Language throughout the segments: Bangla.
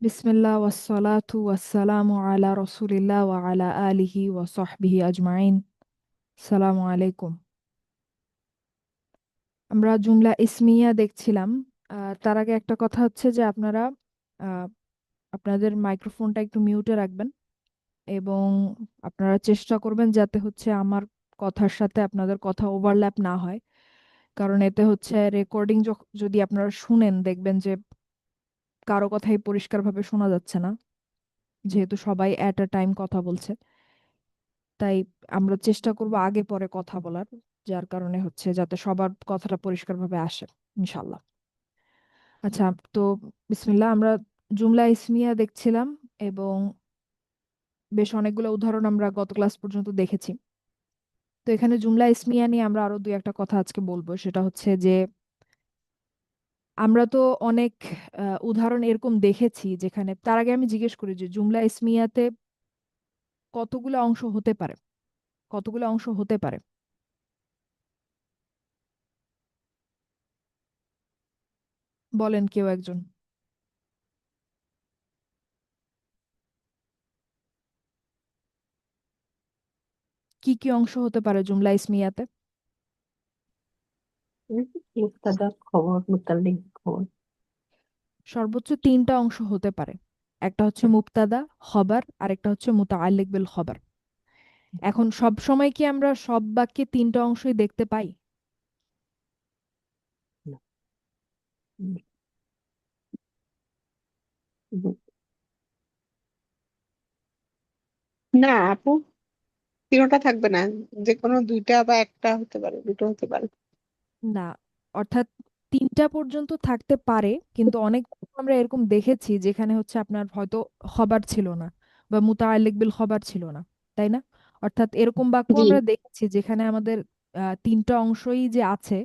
বিসমিল্লাহ ওয়াসসালাতু ওয়াসসালামু আলা রসুলিল্লাহ ওয়া আলা আলিহি ওয়া সাহবিহি আজমাইন। সালামু আলাইকুম। আমরা জুমলা ইসমিয়া দেখছিলাম। তার আগে একটা কথা হচ্ছে যে আপনারা আহ, আপনাদের মাইক্রোফোনটা একটু মিউটে রাখবেন এবং আপনারা চেষ্টা করবেন যাতে হচ্ছে আমার কথার সাথে আপনাদের কথা ওভারল্যাপ না হয়। কারণ এতে হচ্ছে রেকর্ডিং যদি আপনারা শুনেন দেখবেন যে কারো কথাই পরিষ্কারভাবে শোনা যাচ্ছে না, যেহেতু সবাই অ্যাট আ টাইম কথা বলছে। তাই আমরা চেষ্টা করব আগে পরে কথা বলার, যার কারণে হচ্ছে যাতে সবার কথাটা পরিষ্কারভাবে আসে ইনশাল্লাহ। আচ্ছা, তো বিসমিল্লাহ, আমরা জুমলা ইসমিয়া দেখছিলাম এবং বেশ অনেকগুলো উদাহরণ আমরা গত ক্লাস পর্যন্ত দেখেছি। তো এখানে জুমলা ইসমিয়া নিয়ে আমরা আরো দুই একটা কথা আজকে বলবো। সেটা হচ্ছে যে আমরা তো অনেক উদাহরণ এরকম দেখেছি যেখানে, তার আগে আমি জিজ্ঞেস করি যে জুমলা ইসমিয়াতে কতগুলো অংশ হতে পারে, কতগুলো অংশ হতে পারে? বলেন কেউ একজন। কি কি অংশ হতে পারে জুমলা ইসমিয়াতে? মুক্তাদা, খবর, মুতাল্লিক, খবর। সর্বোচ্চ তিনটা অংশ হতে পারে। একটা হচ্ছে মুবতাদা, খবর, আর একটা হচ্ছে মুতাআল্লিক বিল খবর। এখন সব সময় কি আমরা সব বাক্যে তিনটা অংশই দেখতে পাই? না, উম, না আপু, তিনোটা থাকবে না। যে কোনো দুইটা বা একটা হতে পারে, দুটো হতে পারে। না, অর্থাৎ তিনটা পর্যন্ত থাকতে পারে, কিন্তু অনেক বাক্য আমরা এরকম দেখেছি যেখানে হচ্ছে আপনার হয়তো খবর ছিল না বা মুতাআল্লিক বিল খবর ছিল না, তাই না? অর্থাৎ এরকম বাক্য জি। আমরা দেখেছি যেখানে আমাদের তিনটা অংশই যে আছে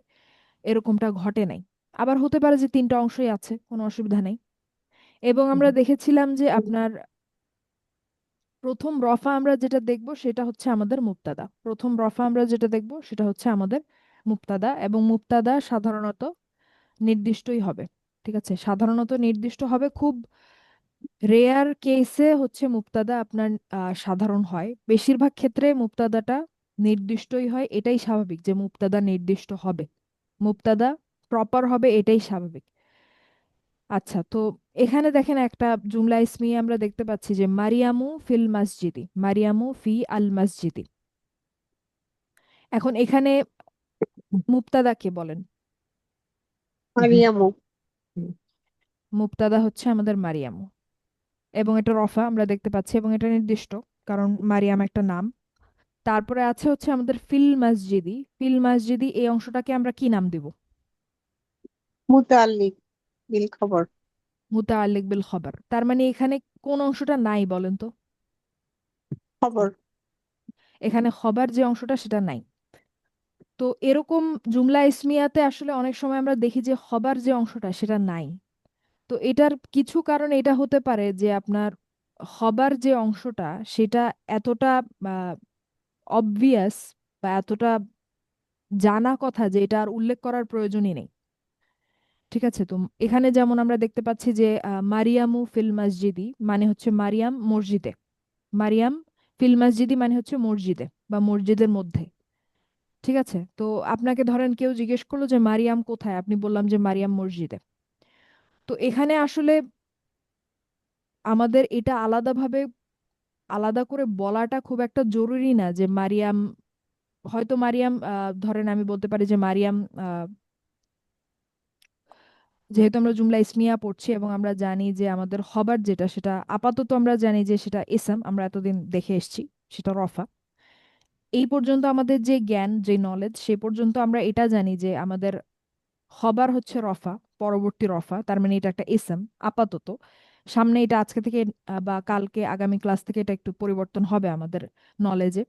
এরকমটা ঘটে নাই। আবার হতে পারে যে তিনটা অংশই আছে, কোনো অসুবিধা নেই। এবং আমরা দেখেছিলাম যে আপনার প্রথম রফা আমরা যেটা দেখব সেটা হচ্ছে আমাদের মুবতাদা। প্রথম রফা আমরা যেটা দেখব সেটা হচ্ছে আমাদের মুবতাদা, এবং মুবতাদা সাধারণত নির্দিষ্টই হবে। ঠিক আছে, সাধারণত নির্দিষ্ট হবে। খুব রেয়ার কেসে হচ্ছে মুবতাদা আপনার সাধারণ হয়। বেশিরভাগ ক্ষেত্রে মুবতাদাটা নির্দিষ্টই হয়, এটাই স্বাভাবিক যে মুবতাদা নির্দিষ্ট হবে, মুবতাদা প্রপার হবে, এটাই স্বাভাবিক। আচ্ছা, তো এখানে দেখেন একটা জুমলা ইসমিয়া আমরা দেখতে পাচ্ছি যে মারিয়ামু ফিল মসজিদি, মারিয়ামু ফি আল মসজিদি। এখন এখানে মুবতাদা কে বলেন? মারিয়ামু। মুবতাদা হচ্ছে আমাদের মারিয়ামু, এবং এটা রফা আমরা দেখতে পাচ্ছি এবং এটা নির্দিষ্ট, কারণ মারিয়াম একটা নাম। তারপরে আছে হচ্ছে আমাদের ফিল মসজিদি। ফিল মসজিদি এই অংশটাকে আমরা কি নাম দিব? মুতাল্লিক বিল খবর। মুতাআল্লিক বিল খবর। তার মানে এখানে কোন অংশটা নাই বলেন তো? খবর। এখানে খবর যে অংশটা সেটা নাই। তো এরকম জুমলা ইসমিয়াতে আসলে অনেক সময় আমরা দেখি যে খবর যে অংশটা সেটা নাই। তো এটার কিছু কারণ এটা হতে পারে যে আপনার খবর যে অংশটা সেটা এতটা অবভিয়াস বা এতটা জানা কথা যে এটা আর উল্লেখ করার প্রয়োজনই নেই। ঠিক আছে, তো এখানে যেমন আমরা দেখতে পাচ্ছি যে মারিয়ামু ফিল মসজিদি মানে হচ্ছে মারিয়াম মসজিদে। মারিয়াম ফিল মসজিদি মানে হচ্ছে মসজিদে বা মসজিদের মধ্যে। ঠিক আছে, তো আপনাকে ধরেন কেউ জিজ্ঞেস করলো যে মারিয়াম কোথায়, আপনি বললাম যে মারিয়াম মসজিদে। তো এখানে আসলে আমাদের এটা আলাদাভাবে আলাদা করে বলাটা খুব একটা জরুরি না যে মারিয়াম, হয়তো মারিয়াম ধরেন আমি বলতে পারি যে মারিয়াম, যেহেতু আমরা জুমলা ইসমিয়া পড়ছি এবং আমরা জানি যে আমাদের খবর যেটা সেটা আপাতত আমরা জানি যে সেটা ইসম, আমরা এতদিন দেখে এসেছি সেটা রফা। এই পর্যন্ত আমাদের যে জ্ঞান, যে নলেজ, সে পর্যন্ত আমরা এটা জানি যে আমাদের খবর হচ্ছে রফা, পরবর্তী রফা, তার মানে এটা একটা ইসম আপাতত। সামনে এটা আজকে থেকে বা কালকে আগামী ক্লাস থেকে এটা একটু পরিবর্তন হবে আমাদের নলেজে।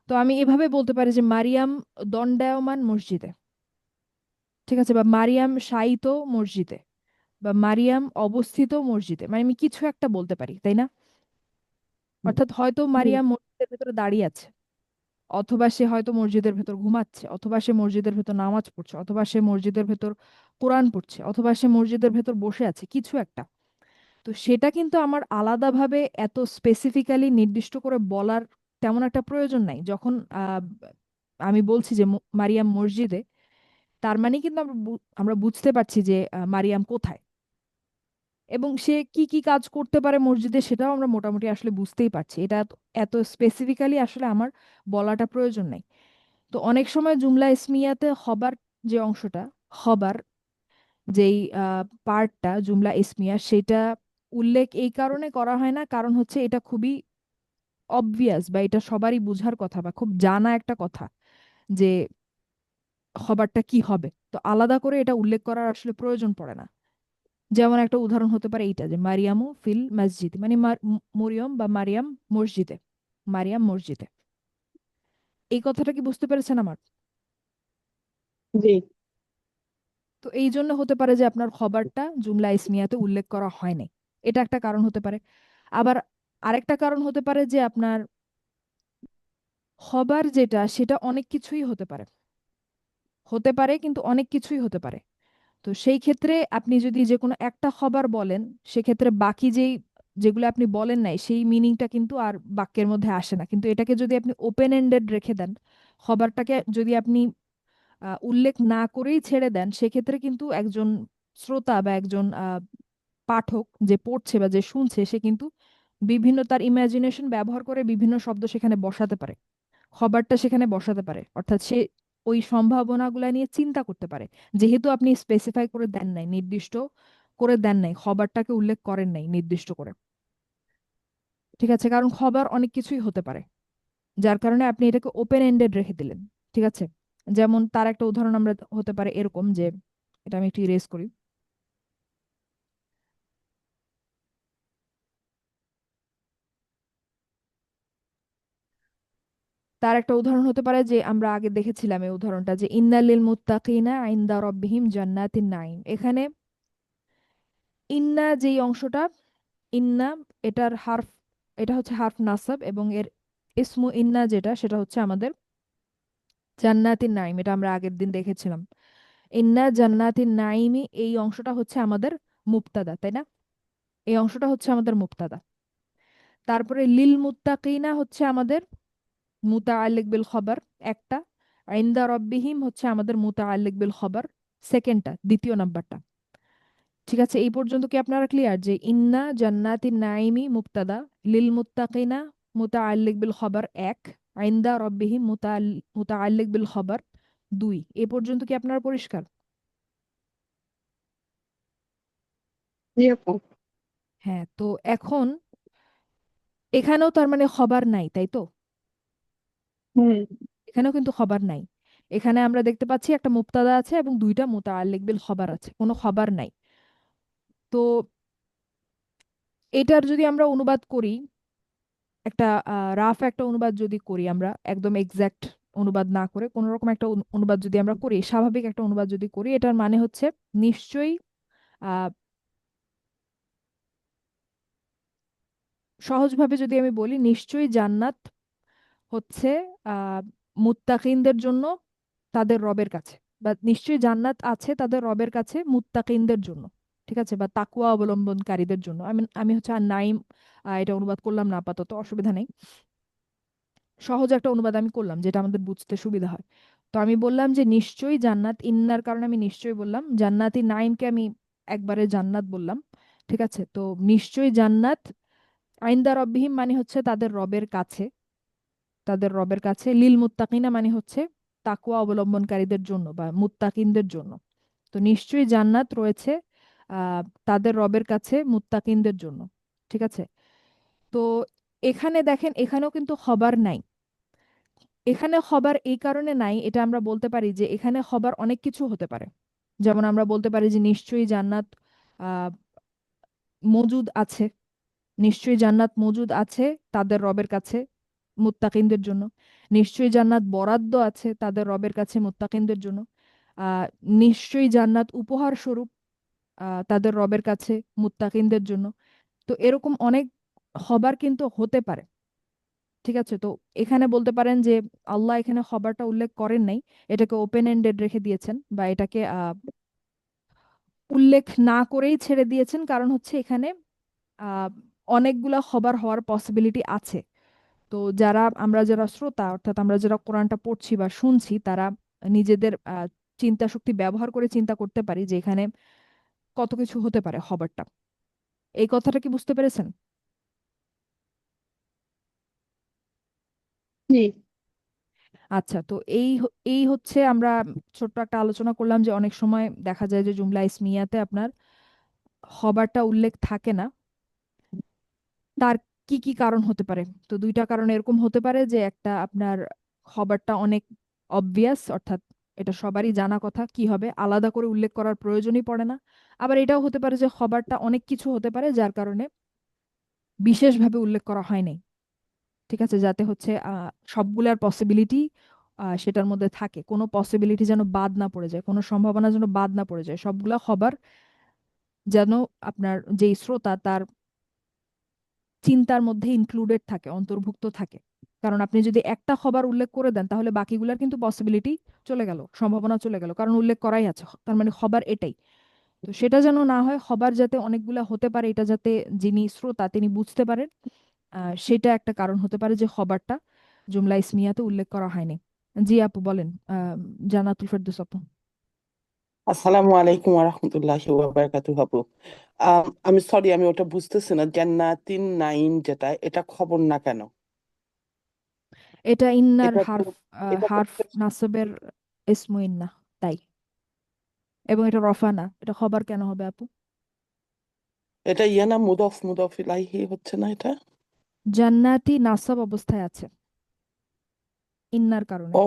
তো আমি এভাবে বলতে পারি যে মারিয়াম দণ্ডায়মান মসজিদে। ঠিক আছে, বা মারিয়াম শায়িত মসজিদে, বা মারিয়াম অবস্থিত মসজিদে, মানে আমি কিছু একটা বলতে পারি, তাই না? অর্থাৎ হয়তো জি। মারিয়াম মসজিদের ভেতরে দাঁড়িয়ে আছে, অথবা সে হয়তো মসজিদের ভেতর ঘুমাচ্ছে, অথবা সে মসজিদের ভেতর নামাজ পড়ছে, অথবা সে মসজিদের ভেতর কোরআন পড়ছে, অথবা সে মসজিদের ভেতর বসে আছে, কিছু একটা। তো সেটা কিন্তু আমার আলাদাভাবে এত স্পেসিফিক্যালি নির্দিষ্ট করে বলার তেমন একটা প্রয়োজন নাই। যখন আমি বলছি যে মারিয়াম মসজিদে, তার মানে কিন্তু আমরা বুঝতে পারছি যে মারিয়াম কোথায় এবং সে কি কি কাজ করতে পারে মসজিদে, সেটাও আমরা মোটামুটি আসলে বুঝতেই পারছি। এটা এত স্পেসিফিক্যালি আসলে আমার বলাটা প্রয়োজন নাই। তো অনেক সময় জুমলা ইসমিয়াতে হবার যে অংশটা, হবার যেই পার্টটা জুমলা ইসমিয়া, সেটা উল্লেখ এই কারণে করা হয় না, কারণ হচ্ছে এটা খুবই অবভিয়াস বা এটা সবারই বুঝার কথা বা খুব জানা একটা কথা যে খবরটা কি হবে। তো আলাদা করে এটা উল্লেখ করার আসলে প্রয়োজন পড়ে না। যেমন একটা উদাহরণ হতে পারে এইটা যে মারিয়ামু ফিল মসজিদ, মানে মরিয়ম বা মারিয়াম মসজিদে, মারিয়াম মসজিদে। এই কথাটা কি বুঝতে পেরেছেন আমার? জি। তো এই জন্য হতে পারে যে আপনার খবরটা জুমলা ইসমিয়াতে উল্লেখ করা হয় নাই। এটা একটা কারণ হতে পারে। আবার আরেকটা কারণ হতে পারে যে আপনার খবর যেটা, সেটা অনেক কিছুই হতে পারে, হতে পারে কিন্তু অনেক কিছুই হতে পারে। তো সেই ক্ষেত্রে আপনি যদি যে কোনো একটা খবর বলেন, সেক্ষেত্রে বাকি যেগুলো আপনি বলেন নাই সেই মিনিংটা কিন্তু আর বাক্যের মধ্যে আসে না। কিন্তু এটাকে যদি আপনি ওপেন এন্ডেড রেখে দেন, খবরটাকে যদি আপনি উল্লেখ না করেই ছেড়ে দেন, সেক্ষেত্রে কিন্তু একজন শ্রোতা বা একজন পাঠক যে পড়ছে বা যে শুনছে, সে কিন্তু বিভিন্ন তার ইমাজিনেশন ব্যবহার করে বিভিন্ন শব্দ সেখানে বসাতে পারে, খবরটা সেখানে বসাতে পারে। অর্থাৎ সে ওই সম্ভাবনাগুলা নিয়ে চিন্তা করতে পারে, যেহেতু আপনি স্পেসিফাই করে দেন নাই, নির্দিষ্ট করে দেন নাই, খবরটাকে উল্লেখ করেন নাই নির্দিষ্ট করে। ঠিক আছে, কারণ খবর অনেক কিছুই হতে পারে, যার কারণে আপনি এটাকে ওপেন এন্ডেড রেখে দিলেন। ঠিক আছে, যেমন তার একটা উদাহরণ আমরা হতে পারে এরকম যে, এটা আমি একটু ইরেজ করি। তার একটা উদাহরণ হতে পারে যে আমরা আগে দেখেছিলাম এই উদাহরণটা, যে ইন্নালিল মুত্তাকিনা ইনদা রাব্বিহিম জান্নাতিন নাঈম। এখানে ইন্না যেই অংশটা, ইন্না, এটার হারফ, এটা হচ্ছে হারফ নাসাব, এবং এর ইসমু ইন্না যেটা, সেটা হচ্ছে আমাদের জান্নাতিন নাঈম। এটা আমরা আগের দিন দেখেছিলাম। ইন্না জান্নাতিন নাঈমি, এই অংশটা হচ্ছে আমাদের মুবতাদা, তাই না? এই অংশটা হচ্ছে আমাদের মুবতাদা। তারপরে লিল মুত্তাকিনা হচ্ছে আমাদের মুতাআল্লিক বিল খবর একটা, ইনদা রব্বিহিম হচ্ছে আমাদের মুতাআল্লিক বিল খবর সেকেন্ডটা, দ্বিতীয় নাম্বারটা। ঠিক আছে, এই পর্যন্ত কি আপনারা ক্লিয়ার যে ইন্না জান্নাতিন নাঈমি মুবতাদা, লিল মুত্তাকিনা মুতাআল্লিক বিল খবর এক, ইনদা রব্বিহিম মুতাআল্লিক বিল খবর দুই। এই পর্যন্ত কি আপনারা পরিষ্কার? জি আপু। হ্যাঁ, তো এখন এখানেও তার মানে খবর নাই, তাই তো? হুম। এখানেও কিন্তু খবর নাই। এখানে আমরা দেখতে পাচ্ছি একটা মুবতাদা আছে এবং দুইটা মুতাআল্লিক বিল খবর আছে, কোনো খবর নাই। তো এটার যদি আমরা অনুবাদ করি, একটা রাফ একটা অনুবাদ যদি করি, আমরা একদম এক্সাক্ট অনুবাদ না করে কোন রকম একটা অনুবাদ যদি আমরা করি, স্বাভাবিক একটা অনুবাদ যদি করি, এটার মানে হচ্ছে নিশ্চয়ই, আহ সহজভাবে যদি আমি বলি, নিশ্চয়ই জান্নাত হচ্ছে আহ মুত্তাকিনদের জন্য তাদের রবের কাছে, বা নিশ্চয়ই জান্নাত আছে তাদের রবের কাছে মুত্তাকিনদের জন্য। ঠিক আছে, বা তাকওয়া অবলম্বনকারীদের জন্য। আমি আমি হচ্ছে আর নাইম এটা অনুবাদ করলাম না, আপাতত অসুবিধা নেই। সহজ একটা অনুবাদ আমি করলাম যেটা আমাদের বুঝতে সুবিধা হয়। তো আমি বললাম যে নিশ্চয়ই জান্নাত, ইন্নার কারণে আমি নিশ্চয়ই বললাম, জান্নাতি নাইমকে আমি একবারে জান্নাত বললাম। ঠিক আছে, তো নিশ্চয়ই জান্নাত আইন্দা রব্বিহিম মানে হচ্ছে তাদের রবের কাছে, তাদের রবের কাছে। লিল মুত্তাকিনা মানে হচ্ছে তাকওয়া অবলম্বনকারীদের জন্য বা মুত্তাকিনদের জন্য। তো নিশ্চয়ই জান্নাত রয়েছে তাদের রবের কাছে মুত্তাকিনদের জন্য। ঠিক আছে, তো এখানে দেখেন, এখানেও কিন্তু খবর নাই। এখানে খবর এই কারণে নাই, এটা আমরা বলতে পারি যে এখানে খবর অনেক কিছু হতে পারে। যেমন আমরা বলতে পারি যে নিশ্চয়ই জান্নাত আহ মজুদ আছে, নিশ্চয়ই জান্নাত মজুদ আছে তাদের রবের কাছে মুত্তাকিনদের জন্য। নিশ্চয়ই জান্নাত বরাদ্দ আছে তাদের রবের কাছে মুত্তাকিনদের জন্য। আহ নিশ্চয়ই জান্নাত উপহার স্বরূপ তাদের রবের কাছে মুত্তাকিনদের জন্য। তো এরকম অনেক খবর কিন্তু হতে পারে। ঠিক আছে, তো এখানে বলতে পারেন যে আল্লাহ এখানে খবরটা উল্লেখ করেন নাই, এটাকে ওপেন এন্ডেড রেখে দিয়েছেন, বা এটাকে উল্লেখ না করেই ছেড়ে দিয়েছেন, কারণ হচ্ছে এখানে আহ, অনেকগুলা খবর হওয়ার পসিবিলিটি আছে। তো আমরা যারা শ্রোতা, অর্থাৎ আমরা যারা কোরআনটা পড়ছি বা শুনছি, তারা নিজেদের চিন্তা শক্তি ব্যবহার করে চিন্তা করতে পারি যে এখানে কত কিছু হতে পারে খবরটা। এই কথাটা কি বুঝতে পেরেছেন? জি। আচ্ছা, তো এই হচ্ছে আমরা ছোট্ট একটা আলোচনা করলাম যে অনেক সময় দেখা যায় যে জুমলা ইসমিয়াতে আপনার খবরটা উল্লেখ থাকে না। তার কি কি কারণ হতে পারে? তো দুইটা কারণ এরকম হতে পারে যে একটা আপনার খবরটা অনেক অবভিয়াস, অর্থাৎ এটা সবারই জানা কথা, কি হবে আলাদা করে উল্লেখ করার প্রয়োজনই পড়ে না। আবার এটাও হতে পারে যে খবরটা অনেক কিছু হতে পারে যার কারণে বিশেষভাবে উল্লেখ করা হয় নাই। ঠিক আছে, যাতে হচ্ছে সবগুলার পসিবিলিটি সেটার মধ্যে থাকে, কোনো পসিবিলিটি যেন বাদ না পড়ে যায়, কোনো সম্ভাবনা যেন বাদ না পড়ে যায়, সবগুলা খবর যেন আপনার যেই শ্রোতা তার চিন্তার মধ্যে ইনক্লুডেড থাকে, অন্তর্ভুক্ত থাকে। কারণ আপনি যদি একটা খবর উল্লেখ করে দেন তাহলে বাকিগুলার কিন্তু পসিবিলিটি চলে গেল, সম্ভাবনা চলে গেল, কারণ উল্লেখ করাই আছে, তার মানে খবর এটাই। তো সেটা যেন না হয়, খবর যাতে অনেকগুলা হতে পারে, এটা যাতে যিনি শ্রোতা তিনি বুঝতে পারেন, সেটা একটা কারণ হতে পারে যে খবরটা জুমলা ইসমিয়াতে উল্লেখ করা হয়নি। জি আপু বলেন, জান্নাতুল ফেরদৌস আপু। আসসালামু আলাইকুম রহমতুল্লাহি ওয়া বারাকাতুহু আপু। আমি সরি, আমি ওটা বুঝতেছি না, জান্নাতিন নাইম যেটা, এটা খবর না কেন? এটা ইন্নার এটা তো হারফ, এটা তো হারফ নাসবের ইসমু ইন্না, তাই। এবং এটা রফা না, এটা খবর কেন হবে আপু? এটা ইয়ানা মুদফ মুদফ ইলাইহি হচ্ছে না এটা? জান্নাতি নাসাব অবস্থায় আছে ইন্নার কারণে। ও,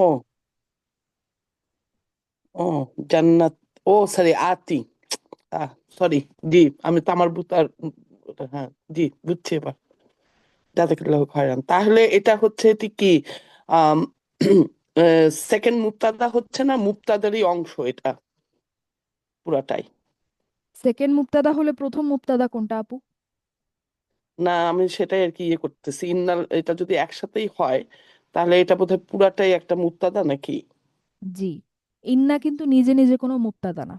ও, জান্নাত, ও সরি, আতি, সরি, জি, আমি তামার বুতার, হ্যাঁ, জি, বুঝছি এবার। জাযাকাল্লাহু খায়রান। তাহলে এটা হচ্ছে এটি কি আম সেকেন্ড মুক্তাদা হচ্ছে না, মুক্তাদারই অংশ এটা পুরাটাই? সেকেন্ড মুক্তাদা হলে প্রথম মুক্তাদা কোনটা আপু? না, আমি সেটাই আর কি ইয়ে করতেছি, ইন্নাল এটা যদি একসাথেই হয় তাহলে এটা বোধহয় পুরাটাই একটা মুক্তাদা নাকি? জি, ইন্না কিন্তু নিজে নিজে কোনো মুক্তাদা না।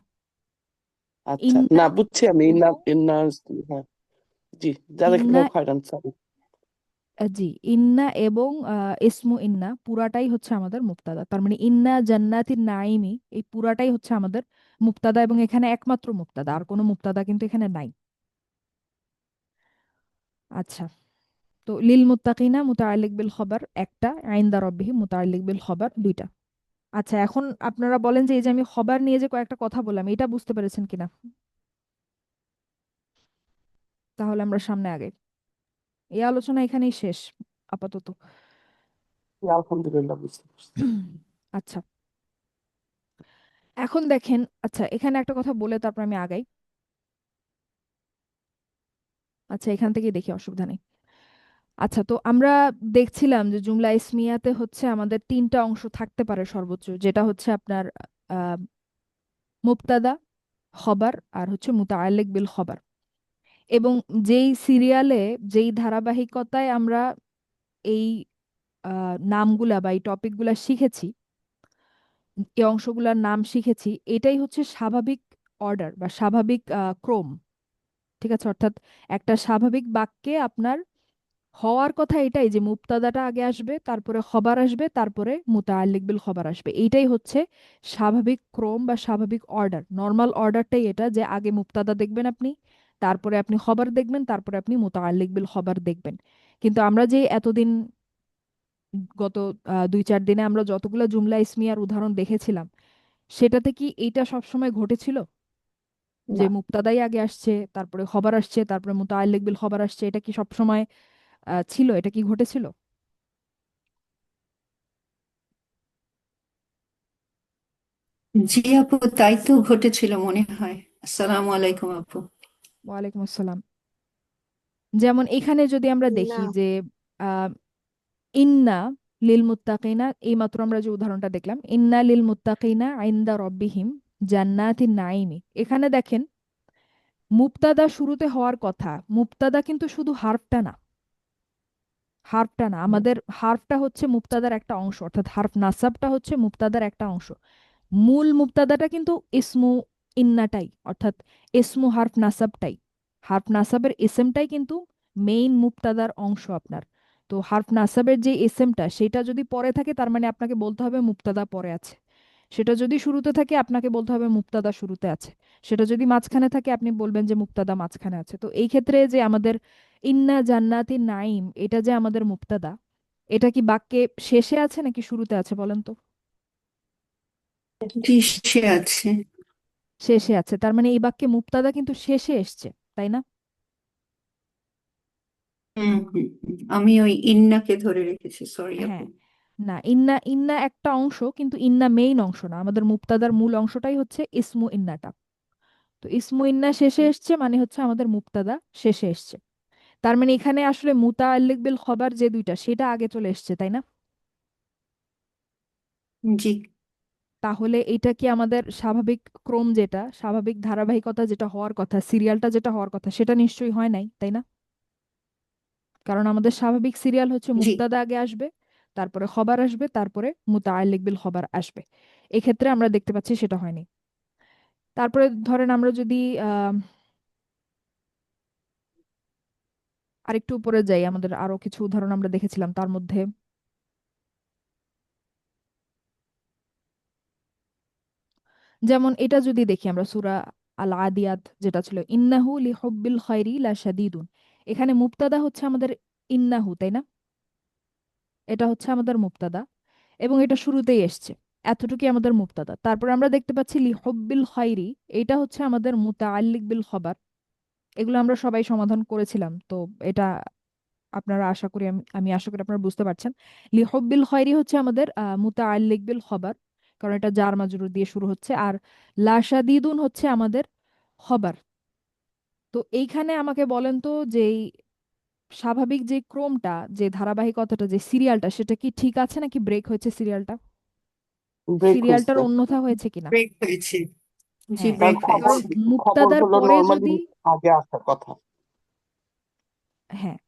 আচ্ছা, ইন্না না বুঝছি আমি, ইন্না এবং ইন্না, হ্যাঁ, জি, ইন্না জাযাকাল্লাহু খায়রান, সরি। জি, ইন্না এবং ইসমু ইন্না পুরাটাই হচ্ছে আমাদের মুক্তাদা। তার মানে ইন্না জান্নাতিন নাইমি, এই পুরাটাই হচ্ছে আমাদের মুক্তাদা, এবং এখানে একমাত্র মুক্তাদা, আর কোনো মুক্তাদা কিন্তু এখানে নাই। আচ্ছা, তো লিল মুত্তাকিনা মুতাআল্লিক বিল খবর একটা, আইন্দা রব্বিহি মুতাআল্লিক বিল খবর দুইটা। আচ্ছা, এখন আপনারা বলেন যে এই যে আমি খবর নিয়ে যে কয়েকটা কথা বললাম, এটা বুঝতে পেরেছেন কিনা? তাহলে আমরা সামনে আগে, এই আলোচনা এখানেই শেষ আপাতত। আলহামদুলিল্লাহ, বুঝতে পারছি। আচ্ছা, এখন দেখেন, আচ্ছা এখানে একটা কথা বলে তারপর আমি আগাই। আচ্ছা, এখান থেকে দেখি, অসুবিধা নেই। আচ্ছা, তো আমরা দেখছিলাম যে জুমলা ইসমিয়াতে হচ্ছে আমাদের তিনটা অংশ থাকতে পারে সর্বোচ্চ, যেটা হচ্ছে আপনার আহ মুবতাদা, খবর, আর হচ্ছে মুতাআল্লিক বিল খবর। এবং যেই সিরিয়ালে, যেই ধারাবাহিকতায় আমরা এই নামগুলা বা এই টপিকগুলা শিখেছি, এই অংশগুলার নাম শিখেছি, এটাই হচ্ছে স্বাভাবিক অর্ডার বা স্বাভাবিক ক্রম। ঠিক আছে, অর্থাৎ একটা স্বাভাবিক বাক্যে আপনার হওয়ার কথা এটাই যে মুবতাদাটা আগে আসবে, তারপরে খবর আসবে, তারপরে মুতাআল্লিক বিল খবর আসবে। এইটাই হচ্ছে স্বাভাবিক ক্রম বা স্বাভাবিক অর্ডার, নর্মাল অর্ডারটাই এটা, যে আগে মুবতাদা দেখবেন আপনি, তারপরে আপনি খবর দেখবেন, তারপরে আপনি মুতাআল্লিক বিল খবর দেখবেন। কিন্তু আমরা যে এতদিন, গত 2-4 দিনে আমরা যতগুলো জুমলা ইসমিয়ার উদাহরণ দেখেছিলাম, সেটাতে কি এইটা সবসময় ঘটেছিল যে না, মুবতাদাই আগে আসছে, তারপরে খবর আসছে, তারপরে মুতাআল্লিক বিল খবর আসছে? এটা কি সবসময় ছিল? এটা কি ঘটেছিল? জি আপু, তাই তো ঘটেছিল মনে হয়। আসসালামু আলাইকুম আপু। ওয়ালাইকুম আসসালাম। যেমন এখানে যদি আমরা না, দেখি যে আহ, ইন্না লিল মুত্তাকিনা, এইমাত্র আমরা যে উদাহরণটা দেখলাম, ইন্না লিল মুত্তাকিনা ইনদা রব্বিহিম জান্নাতিন নাইমি, এখানে দেখেন মুবতাদা শুরুতে হওয়ার কথা, মুবতাদা কিন্তু শুধু হার্ফটা না, হার্ফটা না, আমাদের হার্ফটা হচ্ছে মুবতাদার একটা অংশ, অর্থাৎ হার্ফ নাসাবটা হচ্ছে মুবতাদার একটা অংশ। মূল মুবতাদাটা কিন্তু ইসমু ইন্নাটাই, অর্থাৎ ইসমু হার্ফ নাসাবটাই। হারফ নাসাবের এসএমটাই কিন্তু মেইন মুবতাদার অংশ আপনার। তো হারফ নাসাবের যে এসএমটা সেটা যদি পরে থাকে তার মানে আপনাকে বলতে হবে মুবতাদা পরে আছে। সেটা যদি শুরুতে থাকে আপনাকে বলতে হবে মুবতাদা শুরুতে আছে। সেটা যদি মাঝখানে থাকে আপনি বলবেন যে মুবতাদা মাঝখানে আছে। তো এই ক্ষেত্রে যে আমাদের ইন্না জান্নাতি নাইম, এটা যে আমাদের মুবতাদা, এটা কি বাক্যে শেষে আছে নাকি শুরুতে আছে বলেন তো? জি, সে আছে। শেষে আছে, তার মানে এই বাক্যে মুবতাদা কিন্তু শেষে এসছে, তাই না? আমি ওই ইন্নাকে ধরে রেখেছি, সরি আপু। হ্যাঁ। না, ইন্না ইন্না একটা অংশ, কিন্তু ইন্না মেইন অংশ না। আমাদের মুবতাদার মূল অংশটাই হচ্ছে ইসমু ইন্নাটা। তো ইসমু ইন্না শেষে এসছে মানে হচ্ছে আমাদের মুবতাদা শেষে এসছে। তার মানে এখানে আসলে মুতাআল্লিক বিল খবর যে দুইটা সেটা আগে চলে এসছে, তাই না? জি। তাহলে এটা কি আমাদের স্বাভাবিক ক্রম, যেটা স্বাভাবিক ধারাবাহিকতা যেটা হওয়ার কথা, সিরিয়ালটা যেটা হওয়ার কথা, সেটা নিশ্চয়ই হয় নাই, তাই না? কারণ আমাদের স্বাভাবিক সিরিয়াল হচ্ছে জি। মুবতাদা আগে আসবে, তারপরে খবর আসবে, তারপরে মুতাআল্লিক বিল খবর আসবে। এক্ষেত্রে আমরা দেখতে পাচ্ছি সেটা হয়নি। তারপরে ধরেন আমরা যদি আরেকটু উপরে যাই, আমাদের আরো কিছু উদাহরণ আমরা দেখেছিলাম তার মধ্যে। যেমন এটা যদি দেখি আমরা সূরা আল আদিয়াত, যেটা ছিল ইন্নাহু লিহুব্বিল খায়রি লা শাদীদুন, এখানে মুবতাদা হচ্ছে আমাদের ইন্নাহু, তাই না? এটা হচ্ছে আমাদের মুবতাদা এবং এটা শুরুতেই এসছে, এতটুকুই আমাদের মুবতাদা। তারপর আমরা দেখতে পাচ্ছি লিহুব্বিল খায়রি, এটা হচ্ছে আমাদের মুতাআল্লিক বিল খবর। এগুলো আমরা সবাই সমাধান করেছিলাম, তো এটা আপনারা আশা করি, আমি আশা করি আপনারা বুঝতে পারছেন। লিহুব্বিল খায়রি হচ্ছে আমাদের মুতাআল্লিক বিল খবর, কারণ এটা জার মাজরুর দিয়ে শুরু হচ্ছে। আর লা শাদীদুন হচ্ছে আমাদের খবর। তো এইখানে আমাকে বলেন তো যে এই স্বাভাবিক যে ক্রমটা, যে ধারাবাহিকতাটা, যে সিরিয়ালটা, সেটা কি ঠিক আছে নাকি ব্রেক হয়েছে সিরিয়ালটা? ব্রেক সিরিয়ালটার হয়েছে। অন্যথা হয়েছে কিনা? ব্রেক হয়েছে। জি, হ্যাঁ। কারণ ব্রেক খবর কারণ হয়েছে। খবর মুবতাদার হলো পরে নর্মালি যদি, আগে আসার কথা। হ্যাঁ,